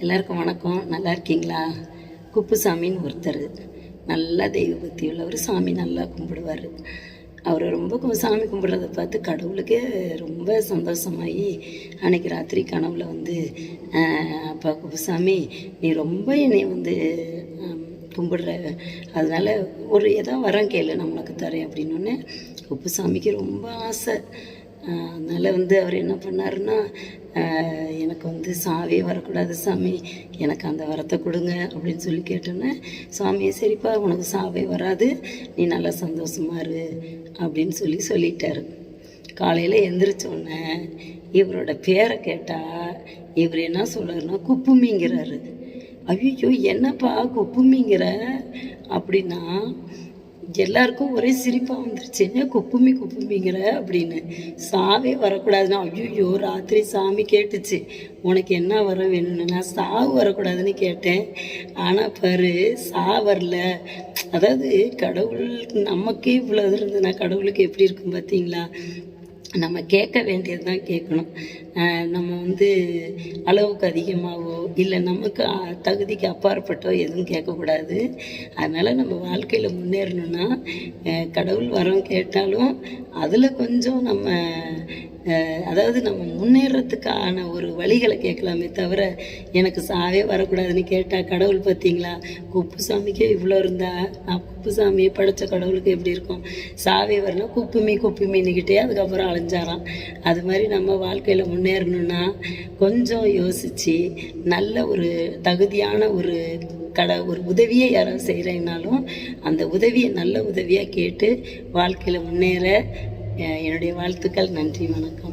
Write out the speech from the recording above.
எல்லாருக்கும் வணக்கம். நல்லா இருக்கீங்களா? குப்புசாமின்னு ஒருத்தர் நல்லா தெய்வ பக்தி உள்ளவர். சாமி நல்லா கும்பிடுவார். அவரை ரொம்ப சாமி கும்பிட்றத பார்த்து கடவுளுக்கே ரொம்ப சந்தோஷமாகி அன்றைக்கி ராத்திரி கனவுல வந்து, அப்பா குப்புசாமி, நீ ரொம்ப என்னை வந்து கும்பிடுற, அதனால் ஒரு ஏதோ வரம் கேளு, நான் உனக்கு தரேன் அப்படின்னோடனே குப்புசாமிக்கு ரொம்ப ஆசை. அதனால் வந்து அவர் என்ன பண்ணாருன்னா, எனக்கு வந்து சாவே வரக்கூடாது சாமி, எனக்கு அந்த வரத்தை கொடுங்க அப்படின்னு சொல்லி கேட்டோன்னே சாமியை, சரிப்பா உனக்கு சாவே வராது, நீ நல்லா சந்தோஷமா இரு அப்படின்னு சொல்லிட்டாரு. காலையில் எந்திரிச்சோடனே இவரோட பேரை கேட்டால் இவர் என்ன சொல்கிறாருன்னா குப்புமிங்கிறாரு. ஐயோ என்னப்பா குப்புமிங்கிற அப்படின்னா எல்லாருக்கும் ஒரே சிரிப்பாக வந்துருச்சு. என்ன குப்புமிங்கிற அப்படின்னு. சாவே வரக்கூடாதுன்னா, ஐயோ ராத்திரி சாமி கேட்டுச்சு, உனக்கு என்ன வர வேணும்னு. நான் சாவு வரக்கூடாதுன்னு கேட்டேன், ஆனால் பாரு சா வரல. அதாவது கடவுள் நமக்கே இவ்வளோ இருந்ததுன்னா கடவுளுக்கு எப்படி இருக்கும் பார்த்தீங்களா? நம்ம கேட்க வேண்டியது தான் கேட்கணும். நம்ம வந்து அளவுக்கு அதிகமாகவோ இல்லை நமக்கு தகுதிக்கு அப்பாற்பட்டோ எதுவும் கேட்கக்கூடாது. அதனால் நம்ம வாழ்க்கையில் முன்னேறணுன்னா கடவுள் வரம் கேட்டாலும் அதில் கொஞ்சம் நம்ம அதாவது நம்ம முன்னேறத்துக்கான ஒரு வழிகளை கேட்கலாமே தவிர, எனக்கு சாவே வரக்கூடாதுன்னு கேட்டால் கடவுள் பார்த்தீங்களா, குப்புசாமிக்கே இவ்வளோ இருந்தால் நான் குப்புசாமியை படைத்த கடவுளுக்கு எப்படி இருக்கும்? சாவே வரணும் குப்புமின்னுக்கிட்டே அதுக்கப்புறம் அலைஞ்சாராம். அது மாதிரி நம்ம வாழ்க்கையில் முன்னேறணுன்னா கொஞ்சம் யோசித்து நல்ல ஒரு தகுதியான ஒரு ஒரு உதவியை யாராவது செய்கிறேன்னாலும் அந்த உதவியை நல்ல உதவியாக கேட்டு வாழ்க்கையில் முன்னேற என்னுடைய வாழ்த்துக்கள். நன்றி, வணக்கம்.